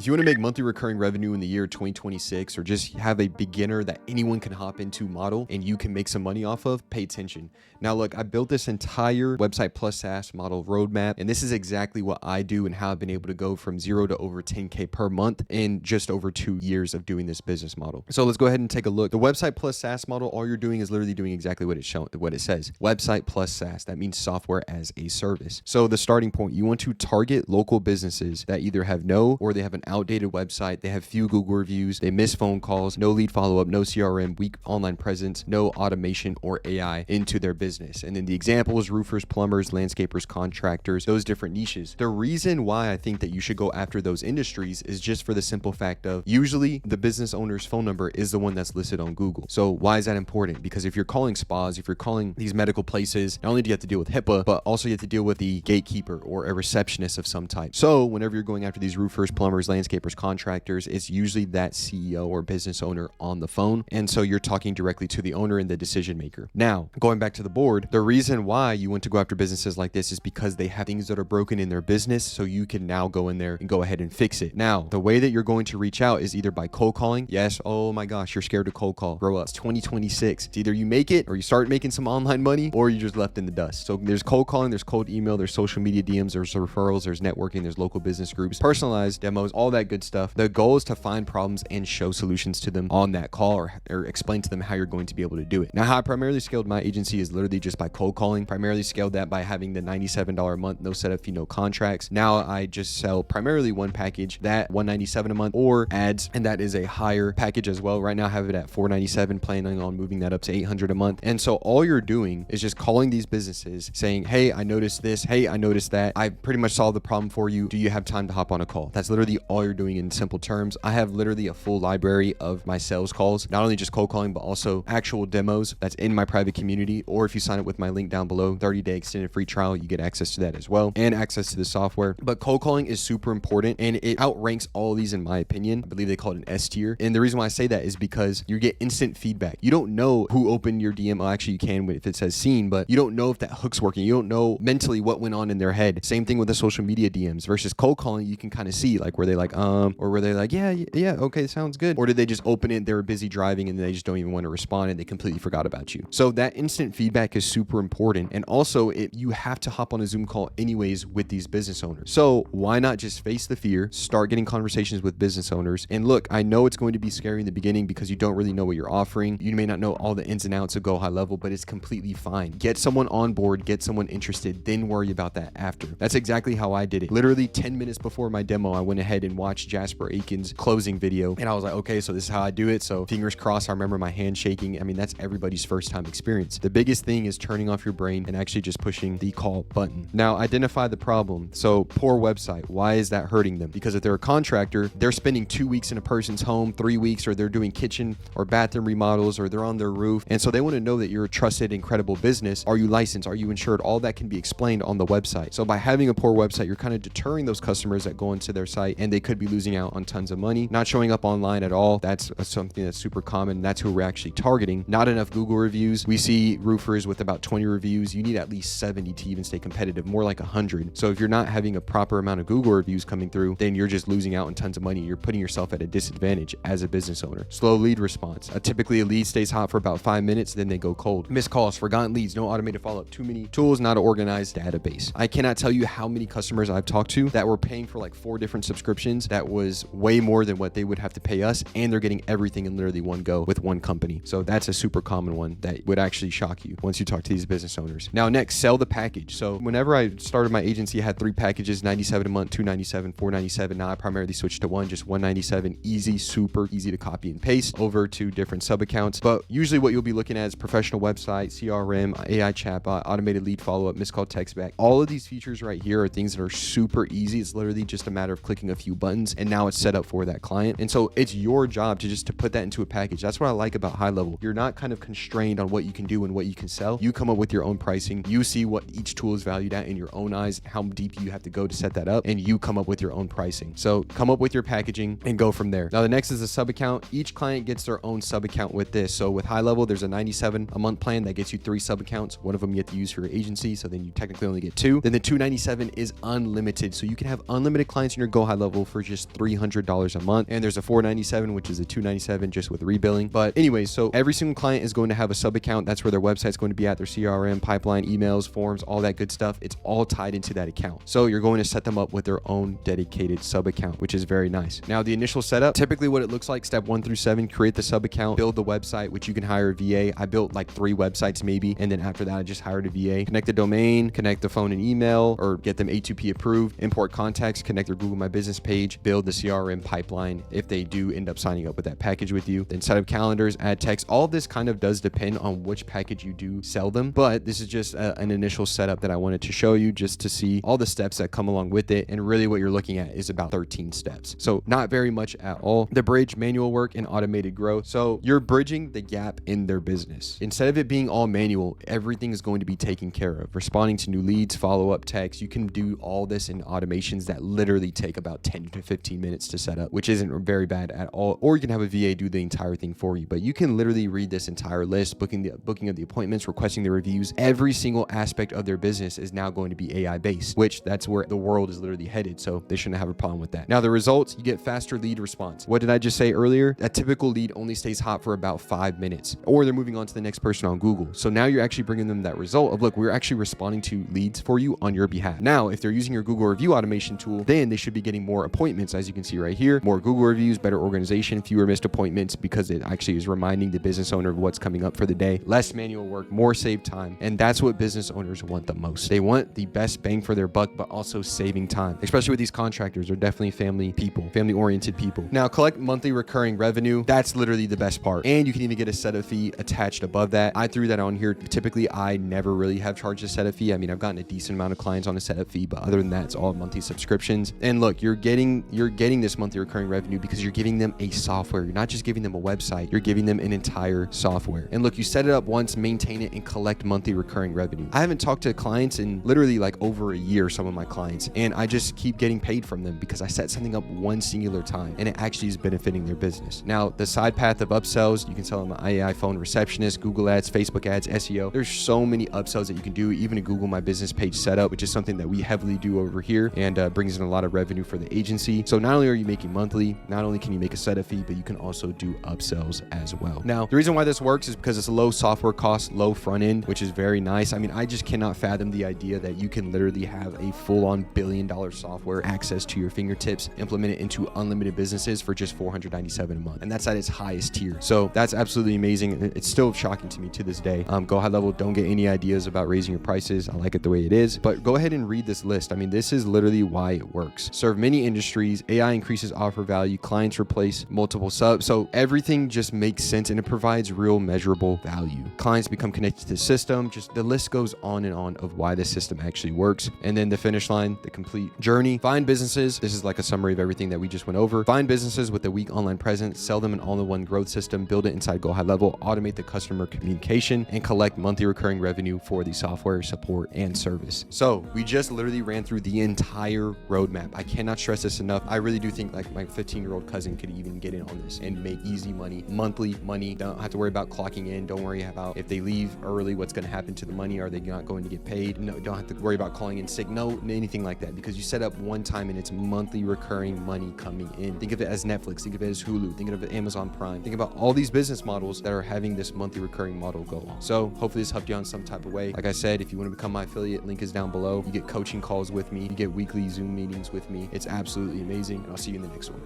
If you want to make monthly recurring revenue in the year 2026, or just have a beginner that anyone can hop into model and you can make some money off of, pay attention. Now, look, I built this entire website plus SaaS model roadmap, and this is exactly what I do and how I've been able to go from 0 to over 10K per month in just over 2 years of doing this business model. So let's go ahead and take a look. The website plus SaaS model, all you're doing is literally doing exactly what it says. Website plus SaaS. That means software as a service. So the starting point, you want to target local businesses that either have no or they have an outdated website, they have few Google reviews, they miss phone calls, no lead follow-up, no CRM, weak online presence, no automation or AI into their business. And then the examples, roofers, plumbers, landscapers, contractors, those different niches. The reason why I think that you should go after those industries is just for the simple fact of usually the business owner's phone number is the one that's listed on Google. So why is that important? Because if you're calling spas, if you're calling these medical places, not only do you have to deal with HIPAA, but also you have to deal with the gatekeeper or a receptionist of some type. So whenever you're going after these roofers, plumbers, landscapers, contractors, it's usually that CEO or business owner on the phone. And so you're talking directly to the owner and the decision maker. Now, going back to the board, the reason why you want to go after businesses like this is because they have things that are broken in their business. So you can now go in there and go ahead and fix it. Now, the way that you're going to reach out is either by cold calling. Yes. Oh my gosh, you're scared to cold call. Grow up. It's 2026. It's either you make it or you start making some online money or you're just left in the dust. So there's cold calling, there's cold email, there's social media DMs, there's referrals, there's networking, there's local business groups, personalized demos, all that good stuff. The goal is to find problems and show solutions to them on that call or explain to them how you're going to be able to do it. Now, how I primarily scaled my agency is literally just by cold calling. Primarily scaled that by having the $97 a month, no setup fee, no contracts. Now I just sell primarily one package, that $197 a month, or ads, and that is a higher package as well. Right now I have it at $497, planning on moving that up to $800 a month. And so all you're doing is just calling these businesses saying, hey, I noticed this. Hey, I noticed that. I pretty much solved the problem for you. Do you have time to hop on a call? That's literally all you're doing in simple terms. I have literally a full library of my sales calls, not only just cold calling, but also actual demos that's in my private community. Or if you sign up with my link down below, 30-day extended free trial, you get access to that as well and access to the software. But cold calling is super important and it outranks all of these in my opinion. I believe they call it an S tier. And the reason why I say that is because you get instant feedback. You don't know who opened your DM. Well, actually you can if it says seen, but you don't know if that hook's working. You don't know mentally what went on in their head. Same thing with the social media DMs versus cold calling. You can kind of see like were they like, or were they like, yeah, okay, sounds good. Or did they just open it, they were busy driving and they just don't even want to respond and they completely forgot about you. So that instant feedback is super important. And also you have to hop on a Zoom call anyways with these business owners. So why not just face the fear, start getting conversations with business owners. And look, I know it's going to be scary in the beginning because you don't really know what you're offering. You may not know all the ins and outs of GoHighLevel, but it's completely fine. Get someone on board, get someone interested, then worry about that after. That's exactly how I did it. Literally 10 minutes before my demo, I went ahead and watched Jasper Aiken's closing video. And I was like, okay, so this is how I do it. So fingers crossed, I remember my hand shaking. I mean, that's everybody's first time experience. The biggest thing is turning off your brain and actually just pushing the call button. Now, identify the problem. So poor website. Why is that hurting them? Because if they're a contractor, they're spending 2 weeks in a person's home, 3 weeks, or they're doing kitchen or bathroom remodels, or they're on their roof. And so they want to know that you're a trusted, incredible business. Are you licensed? Are you insured? All that can be explained on the website. So by having a poor website, you're kind of deterring those customers that go into their site and they could be losing out on tons of money. Not showing up online at all. That's something that's super common. That's who we're actually targeting. Not enough Google reviews. We see roofers with about 20 reviews. You need at least 70 to even stay competitive, more like 100. So if you're not having a proper amount of Google reviews coming through, then you're just losing out on tons of money. You're putting yourself at a disadvantage as a business owner. Slow lead response. Typically a lead stays hot for about 5 minutes, then they go cold. Missed calls, forgotten leads, no automated follow-up, too many tools, not an organized database. I cannot tell you how many customers I've talked to that were paying for like 4 different subscriptions. That was way more than what they would have to pay us. And they're getting everything in literally one go with one company. So that's a super common one that would actually shock you once you talk to these business owners. Now, next, sell the package. So whenever I started my agency, I had 3 packages, $97 a month, $297, $497. Now I primarily switched to one, just $197. Easy, super easy to copy and paste over to different sub accounts. But usually what you'll be looking at is professional website, CRM, AI chatbot, automated lead follow-up, missed call text back. All of these features right here are things that are super easy. It's literally just a matter of clicking a few buttons and now it's set up for that client. And so it's your job to put that into a package. That's what I like about HighLevel. You're not kind of constrained on what you can do and what you can sell. You come up with your own pricing. You see what each tool is valued at in your own eyes, how deep you have to go to set that up, and you come up with your own pricing. So come up with your packaging and go from there. Now the next is a sub account. Each client gets their own sub account with this. So with HighLevel, there's a $97 a month plan that gets you 3 sub accounts. One of them you have to use for your agency, so then you technically only get 2. Then the $297 is unlimited. So you can have unlimited clients in your GoHighLevel for just $300 a month. And there's a $497, which is a $297 just with rebilling. But anyways, so every single client is going to have a sub account. That's where their website's going to be at, their CRM, pipeline, emails, forms, all that good stuff. It's all tied into that account. So you're going to set them up with their own dedicated sub account, which is very nice. Now, the initial setup, typically what it looks like, step 1 through 7, create the sub account, build the website, which you can hire a VA. I built like 3 websites maybe. And then after that, I just hired a VA, connect the domain, connect the phone and email, or get them A2P approved, import contacts, connect their Google My Business page, build the CRM pipeline if they do end up signing up with that package with you, then set up calendars, add text. All of this kind of does depend on which package you do sell them, but this is just an initial setup that I wanted to show you just to see all the steps that come along with it. And really what you're looking at is about 13 steps. So not very much at all. The bridge, manual work, and automated growth. So you're bridging the gap in their business. Instead of it being all manual, everything is going to be taken care of. Responding to new leads, follow-up texts. You can do all this in automations that literally take about 10 to 15 minutes to set up, which isn't very bad at all. Or you can have a VA do the entire thing for you, but you can literally read this entire list, booking of the appointments, requesting the reviews. Every single aspect of their business is now going to be AI based, which that's where the world is literally headed. So they shouldn't have a problem with that. Now the results, you get faster lead response. What did I just say earlier? A typical lead only stays hot for about 5 minutes, or they're moving on to the next person on Google. So now you're actually bringing them that result of, look, we're actually responding to leads for you on your behalf. Now, if they're using your Google review automation tool, then they should be getting more appointments, as you can see right here, more Google reviews, better organization, fewer missed appointments, because it actually is reminding the business owner of what's coming up for the day, less manual work, more saved time. And that's what business owners want the most. They want the best bang for their buck, but also saving time, especially with these contractors. They're definitely family people, family oriented people. Now, collect monthly recurring revenue. That's literally the best part. And you can even get a setup fee attached above that. I threw that on here. Typically, I never really have charged a setup fee. I mean, I've gotten a decent amount of clients on a setup fee, but other than that, it's all monthly subscriptions. And look, you're getting this monthly recurring revenue because you're giving them a software. You're not just giving them a website, you're giving them an entire software. And look, you set it up once, maintain it, and collect monthly recurring revenue. I haven't talked to clients in literally like over a year, some of my clients, and I just keep getting paid from them because I set something up one singular time and it actually is benefiting their business. Now, the side path of upsells, you can sell them an AI phone receptionist, Google ads, Facebook ads, SEO. There's so many upsells that you can do, even a Google My Business page setup, which is something that we heavily do over here and brings in a lot of revenue for the agency. So not only are you making monthly, not only can you make a setup fee, but you can also do upsells as well. Now, the reason why this works is because it's a low software cost, low front end, which is very nice. I mean, I just cannot fathom the idea that you can literally have a full-on billion-dollar software access to your fingertips, implement it into unlimited businesses for just $497 a month. And that's at its highest tier. So that's absolutely amazing. It's still shocking to me to this day. Go high level. Don't get any ideas about raising your prices. I like it the way it is, but go ahead and read this list. I mean, this is literally why it works. Serve many industries. AI increases offer value. Clients replace multiple subs. So everything just makes sense and it provides real measurable value. Clients become connected to the system. Just the list goes on and on of why the system actually works. And then the finish line, the complete journey. Find businesses. This is like a summary of everything that we just went over. Find businesses with a weak online presence, sell them an all-in-one growth system, build it inside GoHighLevel, automate the customer communication, and collect monthly recurring revenue for the software support and service. So we just literally ran through the entire roadmap. I cannot stress this enough. I really do think like my 15-year-old cousin could even get in on this and make easy money, monthly money. Don't have to worry about clocking in. Don't worry about if they leave early, what's going to happen to the money. Are they not going to get paid? No, don't have to worry about calling in sick. No, anything like that, because you set up one time and it's monthly recurring money coming in. Think of it as Netflix. Think of it as Hulu. Think of it as Amazon Prime. Think about all these business models that are having this monthly recurring model go on. So hopefully this helped you on some type of way. Like I said, if you want to become my affiliate, link is down below. You get coaching calls with me. You get weekly Zoom meetings with me. It's absolutely amazing. And I'll see you in the next one.